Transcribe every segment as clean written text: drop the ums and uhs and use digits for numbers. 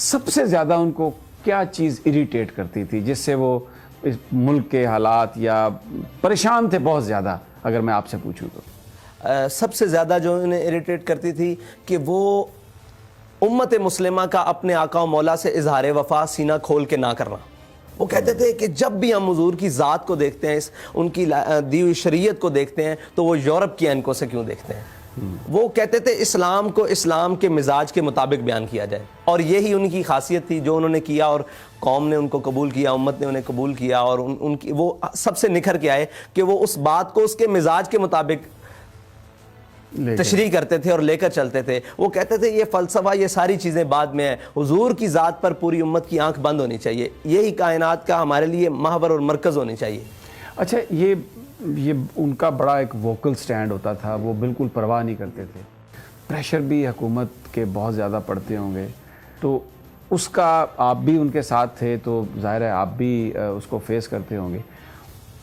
سب سے زیادہ ان کو کیا چیز اریٹیٹ کرتی تھی جس سے وہ اس ملک کے حالات یا پریشان تھے بہت زیادہ، اگر میں آپ سے پوچھوں تو؟ سب سے زیادہ جو انہیں اریٹیٹ کرتی تھی کہ وہ امت مسلمہ کا اپنے آقا و مولا سے اظہار وفا سینہ کھول کے نہ کرنا. وہ کہتے تھے کہ جب بھی ہم حضور کی ذات کو دیکھتے ہیں، ان کی دی ہوئی شریعت کو دیکھتے ہیں، تو وہ یورپ کی اینکوں سے کیوں دیکھتے ہیں. وہ کہتے تھے اسلام کو اسلام کے مزاج کے مطابق بیان کیا جائے، اور یہی ان کی خاصیت تھی جو انہوں نے کیا، اور قوم نے ان کو قبول کیا، امت نے انہیں قبول کیا، اور ان کی وہ سب سے نکھر کے آئے کہ وہ اس بات کو اس کے مزاج کے مطابق تشریح کرتے تھے اور لے کر چلتے تھے. وہ کہتے تھے یہ فلسفہ، یہ ساری چیزیں بعد میں ہیں، حضور کی ذات پر پوری امت کی آنکھ بند ہونی چاہیے، یہی کائنات کا ہمارے لیے محور اور مرکز ہونی چاہیے. اچھا، یہ ان کا بڑا ایک ووکل سٹینڈ ہوتا تھا، وہ بالکل پرواہ نہیں کرتے تھے. پریشر بھی حکومت کے بہت زیادہ پڑتے ہوں گے، تو اس کا آپ بھی ان کے ساتھ تھے تو ظاہر ہے آپ بھی اس کو فیس کرتے ہوں گے.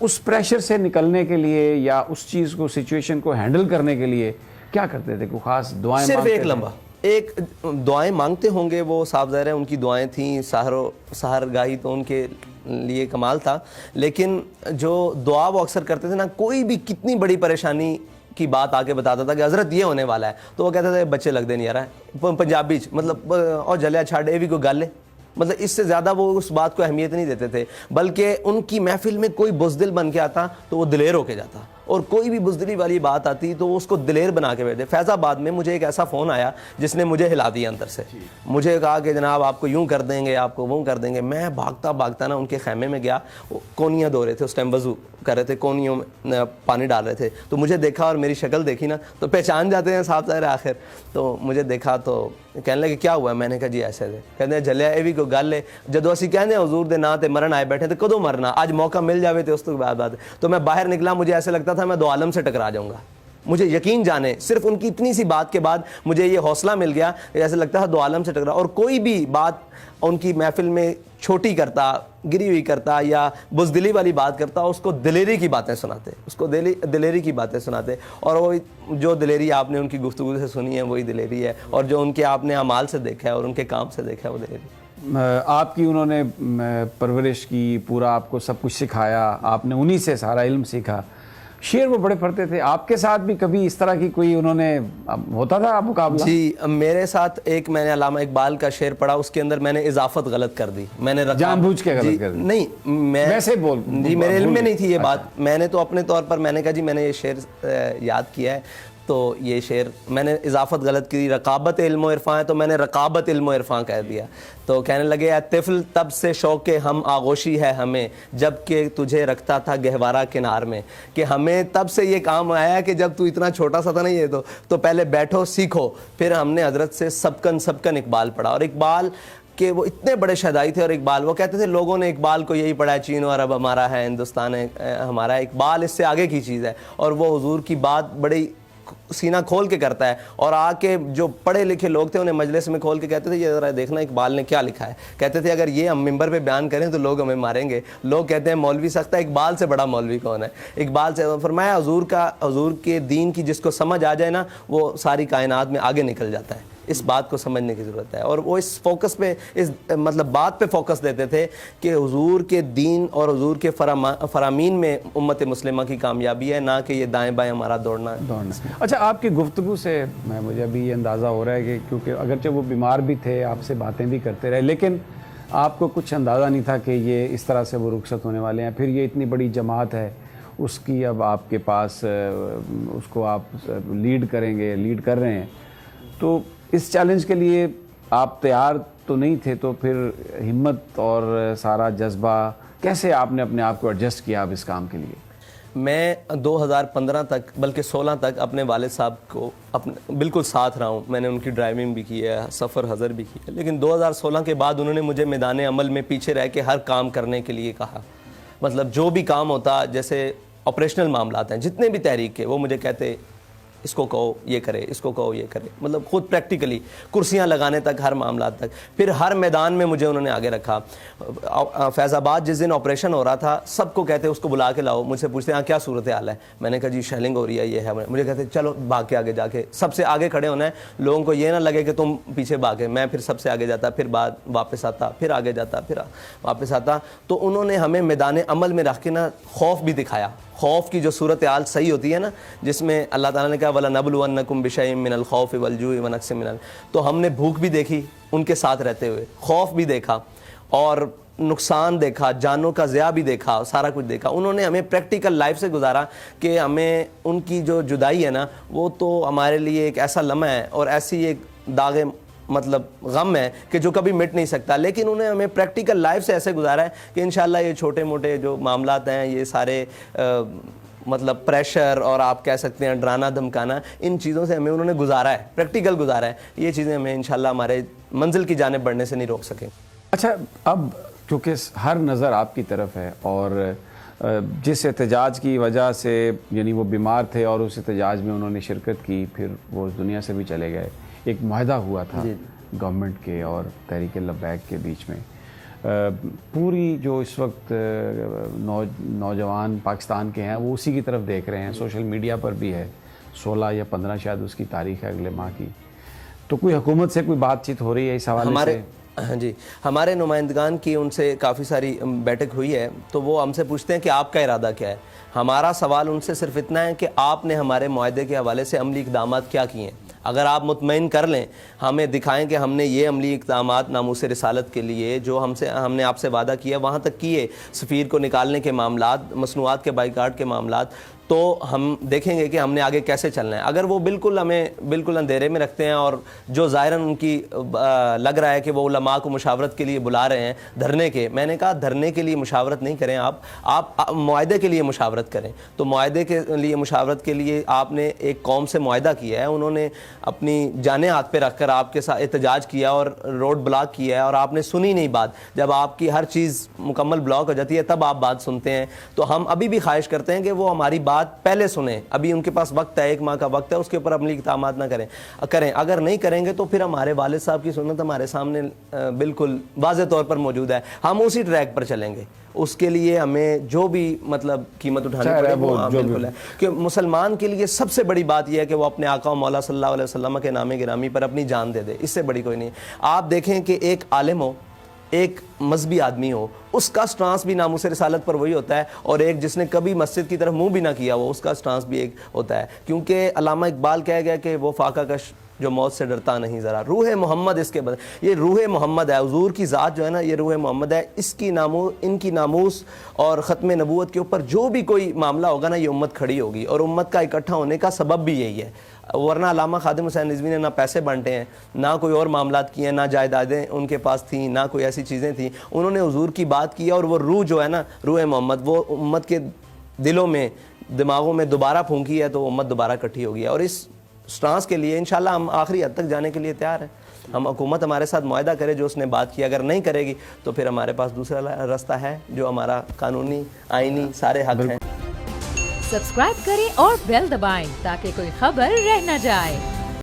اس پریشر سے نکلنے کے لیے یا اس چیز کو، سچویشن کو ہینڈل کرنے کے لیے کیا کرتے تھے؟ کوئی خاص دعائیں صرف مانگتے ایک تھے؟ لمبا ایک دعائیں مانگتے ہوں گے، وہ صاحب ظاہر ہے ان کی دعائیں تھیں، سحر گاہی تو ان کے لیے کمال تھا. لیکن جو دعا وہ اکثر کرتے تھے نا، کوئی بھی کتنی بڑی پریشانی کی بات آ کے بتاتا تھا کہ حضرت یہ ہونے والا ہے، تو وہ کہتے تھے بچے لگ دے نہیں آ رہا ہے پنجابی مطلب، اور جلیا چھاڑ یہ بھی کوئی گل ہے. مطلب اس سے زیادہ وہ اس بات کو اہمیت نہیں دیتے تھے، بلکہ ان کی محفل میں کوئی بزدل بن کے آتا تو وہ دلیر ہو کے جاتا، اور کوئی بھی بزدلی والی بات آتی تو وہ اس کو دلیر بنا کے بیٹھتے. فیض آباد میں مجھے ایک ایسا فون آیا جس نے مجھے ہلا دیا اندر سے. مجھے کہا کہ جناب آپ کو یوں کر دیں گے، آپ کو وہ کر دیں گے. میں بھاگتا نا ان کے خیمے میں گیا، کونیاں دھو رہے تھے اس ٹائم، وضو کر رہے تھے، کونیوں میں پانی ڈال رہے تھے. تو مجھے دیکھا اور میری شکل دیکھی نا تو پہچان جاتے ہیں صاحب ظاہر آخر. تو مجھے دیکھا تو کہنے لگے کیا ہوا ہے؟ میں نے کہا جی ایسے تھے. کہتے ہیں جلیا یہ بھی کوئی گل ہے، جدو اسی کہنے حضور دے نا تے مرن آئے بیٹھے تھے، کدو مرنا؟ آج موقع مل جاوے تو اس تو بعد بات. تو میں باہر نکلا، مجھے ایسے لگتا تھا میں دو عالم سے ٹکرا جاؤں گا. مجھے یقین جانے صرف ان کی اتنی سی بات کے بعد مجھے یہ حوصلہ مل گیا کہ ایسے لگتا تھا دو عالم سے ٹکرا. اور کوئی بھی بات ان کی محفل میں چھوٹی کرتا، گری ہوئی کرتا، یا بزدلی والی بات کرتا، اس کو دلیری کی باتیں سناتے، اس کو دلیری کی باتیں سناتے. اور وہ جو دلیری آپ نے ان کی گفتگو سے سنی ہے وہی دلیری ہے، اور جو ان کے آپ نے اعمال سے دیکھا ہے اور ان کے کام سے دیکھا ہے وہ دلیری. آپ کی انہوں نے پرورش کی، پورا آپ کو سب کچھ سکھایا، آپ نے انہی سے سارا علم سیکھا. شعر وہ بڑے پڑھتے تھے. آپ کے ساتھ بھی کبھی اس طرح کی کوئی انہوں نے ہوتا تھا مقابلہ؟ جی میرے ساتھ ایک میں نے علامہ اقبال کا شعر پڑھا، اس کے اندر میں نے اضافت غلط کر دی. میں نے جان بوجھ کے غلط کر دی؟ نہیں، میں ویسے بول جی میرے علم میں نہیں تھی یہ بات. میں نے تو اپنے طور پر میں نے کہا جی میں نے یہ شعر یاد کیا ہے، تو یہ شعر میں نے اضافت غلط کی. رقابت علم و عرفاں ہے تو میں نے رقابت علم و عرفاں کہہ دیا. تو کہنے لگے اے طفل تب سے شوق ہم آغوشی ہے ہمیں، جب کہ تجھے رکھتا تھا گہوارہ کنار میں. کہ ہمیں تب سے یہ کام آیا کہ جب تو اتنا چھوٹا سا تھا نا، یہ تو پہلے بیٹھو سیکھو. پھر ہم نے حضرت سے سبکن اقبال پڑھا. اور اقبال کہ وہ اتنے بڑے شہدائی تھے، اور اقبال وہ کہتے تھے لوگوں نے اقبال کو یہی پڑھا ہے، چین و عرب ہمارا ہے، ہندوستان ہے ہمارا. اقبال اس سے آگے کی چیز ہے، اور وہ حضور کی بات بڑی سینہ کھول کے کرتا ہے. اور آ کے جو پڑھے لکھے لوگ تھے انہیں مجلس میں کھول کے کہتے تھے یہ ذرا دیکھنا اقبال نے کیا لکھا ہے. کہتے تھے اگر یہ ہم ممبر پہ بیان کریں تو لوگ ہمیں ماریں گے. لوگ کہتے ہیں مولوی سخت ہے، اقبال سے بڑا مولوی کون ہے؟ اقبال سے فرمایا حضور کے دین کی جس کو سمجھ آ جائے نا، وہ ساری کائنات میں آگے نکل جاتا ہے. اس بات کو سمجھنے کی ضرورت ہے. اور وہ اس فوکس پہ، اس مطلب بات پہ فوکس دیتے تھے کہ حضور کے دین اور حضور کے فرامین میں امت مسلمہ کی کامیابی ہے، نہ کہ یہ دائیں بائیں ہمارا دوڑنا ہے. اچھا، آپ کی گفتگو سے مجھے ابھی یہ اندازہ ہو رہا ہے کہ کیونکہ اگرچہ وہ بیمار بھی تھے، آپ سے باتیں بھی کرتے رہے، لیکن آپ کو کچھ اندازہ نہیں تھا کہ یہ اس طرح سے وہ رخصت ہونے والے ہیں. پھر یہ اتنی بڑی جماعت ہے، اس کی اب آپ کے پاس اس کو آپ لیڈ کر رہے ہیں. تو اس چیلنج کے لیے آپ تیار تو نہیں تھے، تو پھر ہمت اور سارا جذبہ کیسے آپ نے اپنے آپ کو ایڈجسٹ کیا اب اس کام کے لیے؟ میں 2015 تک بلکہ 16 تک اپنے والد صاحب کو بالکل ساتھ رہا ہوں. میں نے ان کی ڈرائیونگ بھی کی ہے، سفر حضر بھی کی ہے. لیکن 2016 کے بعد انہوں نے مجھے میدان عمل میں پیچھے رہ کے ہر کام کرنے کے لیے کہا. مطلب جو بھی کام ہوتا، جیسے آپریشنل معاملات ہیں جتنے بھی تحریک کے، وہ مجھے کہتے اس کو کہو یہ کرے, اس کو کہو یہ کرے, مطلب خود پریکٹیکلی کرسیاں لگانے تک, ہر معاملات تک. پھر ہر میدان میں مجھے انہوں نے آگے رکھا. فیض آباد جس دن آپریشن ہو رہا تھا, سب کو کہتے اس کو بلا کے لاؤ, مجھ سے پوچھتے ہیں کیا صورت حال ہے, میں نے کہا جی شیلنگ ہو رہی ہے, یہ ہے. مجھے کہتے چلو بھاگ کے آگے جا کے سب سے آگے کھڑے ہونا ہے, لوگوں کو یہ نہ لگے کہ تم پیچھے بھاگے. میں پھر سب سے آگے جاتا, پھر بعد واپس آتا, پھر آگے جاتا, پھر واپس آتا. تو انہوں نے ہمیں میدان عمل میں رکھ کے نا خوف بھی دکھایا. خوف کی جو صورتحال صحیح ہوتی ہے نا, جس میں اللہ تعالیٰ نے کہا وَلَنَبْلُوَنَّكُمْ بِشَيْءٍ مِّنَ الْخَوْفِ وَالْجُوعِ وَنَقْصٍ مِّنَ, تو ہم نے بھوک بھی دیکھی ان کے ساتھ رہتے ہوئے, خوف بھی دیکھا, اور نقصان دیکھا, جانوں کا ضیاع بھی دیکھا, سارا کچھ دیکھا. انہوں نے ہمیں پریکٹیکل لائف سے گزارا کہ ہمیں ان کی جو جدائی ہے نا, وہ تو ہمارے لیے ایک ایسا لمحہ ہے اور ایسی ایک داغ مطلب غم ہے کہ جو کبھی مٹ نہیں سکتا. لیکن انہیں ہمیں پریکٹیکل لائف سے ایسے گزارا ہے کہ انشاءاللہ یہ چھوٹے موٹے جو معاملات ہیں, یہ سارے مطلب پریشر اور آپ کہہ سکتے ہیں ڈرانا دھمکانا, ان چیزوں سے ہمیں انہوں نے گزارا ہے, پریکٹیکل گزارا ہے. یہ چیزیں ہمیں انشاءاللہ ہمارے منزل کی جانب بڑھنے سے نہیں روک سکیں. اچھا, اب چونکہ ہر نظر آپ کی طرف ہے, اور جس احتجاج کی وجہ سے یعنی وہ بیمار تھے اور اس احتجاج میں انہوں نے شرکت کی, پھر وہ اس دنیا سے بھی چلے گئے, ایک معاہدہ ہوا تھا گورنمنٹ کے اور تحریک لبیک کے بیچ میں. پوری جو اس وقت نوجوان پاکستان کے ہیں وہ اسی کی طرف دیکھ رہے ہیں, سوشل میڈیا پر بھی ہے, 16 یا 15 شاید اس کی تاریخ ہے اگلے ماہ کی. تو کوئی حکومت سے کوئی بات چیت ہو رہی ہے اس حوالے سے؟ جی, ہمارے نمائندگان کی ان سے کافی ساری بیٹھک ہوئی ہے, تو وہ ہم سے پوچھتے ہیں کہ آپ کا ارادہ کیا ہے. ہمارا سوال ان سے صرف اتنا ہے کہ آپ نے ہمارے معاہدے کے حوالے سے عملی اقدامات کیا کیے ہیں. اگر آپ مطمئن کر لیں, ہمیں دکھائیں کہ ہم نے یہ عملی اقدامات ناموس رسالت کے لیے جو ہم نے آپ سے وعدہ کیا وہاں تک کیے, سفیر کو نکالنے کے معاملات, مصنوعات کے بائیکاٹ کے معاملات, تو ہم دیکھیں گے کہ ہم نے آگے کیسے چلنا ہے. اگر وہ ہمیں بالکل اندھیرے میں رکھتے ہیں, اور جو ظاہراً ان کی لگ رہا ہے کہ وہ علماء کو مشاورت کے لیے بلا رہے ہیں دھرنے کے, میں نے کہا دھرنے کے لیے مشاورت نہیں کریں, آپ معاہدے کے لیے مشاورت کریں. تو معاہدے کے لیے مشاورت کے لیے آپ نے ایک قوم سے معاہدہ کیا ہے, انہوں نے اپنی جانیں ہاتھ پہ رکھ کر آپ کے ساتھ احتجاج کیا اور روڈ بلاک کیا ہے, اور آپ نے سنی نہیں بات. جب آپ کی ہر چیز مکمل بلاک ہو جاتی ہے تب آپ بات سنتے ہیں. تو ہم ابھی بھی خواہش کرتے ہیں کہ وہ ہماری بات پہلے سنیں. ابھی ان کے پاس وقت ہے, 1 ماہ کا وقت ہے, اس کے اوپر عملی اقدامات نہ کریں. اگر نہیں کریں گے تو پھر ہمارے والد صاحب کی سنت ہمارے سامنے بالکل واضح طور پر موجود ہے, ہم اسی ٹریک پر چلیں گے. اس کے لیے ہمیں جو بھی مطلب قیمت اٹھانی پڑے وہ بالکل ہے, کہ مسلمان کے لیے سب سے بڑی بات یہ ہے کہ وہ اپنے آقا و مولا صلی اللہ علیہ وسلم کے نام گرامی پر اپنی جان دے دے. اس سے بڑی کوئی نہیں. آپ دیکھیں کہ ایک عالم ہو, ایک مذہبی آدمی ہو, اس کا سٹانس بھی ناموس رسالت پر وہی ہوتا ہے, اور ایک جس نے کبھی مسجد کی طرف منہ بھی نہ کیا وہ, اس کا سٹانس بھی ایک ہوتا ہے. کیونکہ علامہ اقبال کہہ گیا کہ وہ فاقہ کش جو موت سے ڈرتا نہیں ذرا, روح محمد اس کے بدن, یہ روح محمد ہے, حضور کی ذات جو ہے نا یہ روح محمد ہے. اس کی ان کی ناموس اور ختم نبوت کے اوپر جو بھی کوئی معاملہ ہوگا نا, یہ امت کھڑی ہوگی, اور امت کا اکٹھا ہونے کا سبب بھی یہی ہے. ورنہ علامہ خادم حسین رضوی نے نہ پیسے بانٹے ہیں, نہ کوئی اور معاملات کیے ہیں, نہ جائیدادیں ان کے پاس تھیں, نہ کوئی ایسی چیزیں تھیں. انہوں نے حضور کی بات کی, اور وہ روح جو ہے نا, روح محمد, وہ امت کے دلوں میں دماغوں میں دوبارہ پھونکی ہے, تو امت دوبارہ اکٹھی ہوگی. اور اس سٹانس کے لیے انشاءاللہ ہم آخری حد تک جانے کے لیے تیار ہیں. ہم حکومت ہمارے ساتھ معاہدہ کرے جو اس نے بات کی, اگر نہیں کرے گی تو پھر ہمارے پاس دوسرا راستہ ہے جو ہمارا قانونی آئینی سارے حق ہیں. سبسکرائب کریں اور بیل دبائیں تاکہ کوئی خبر رہ نہ جائے.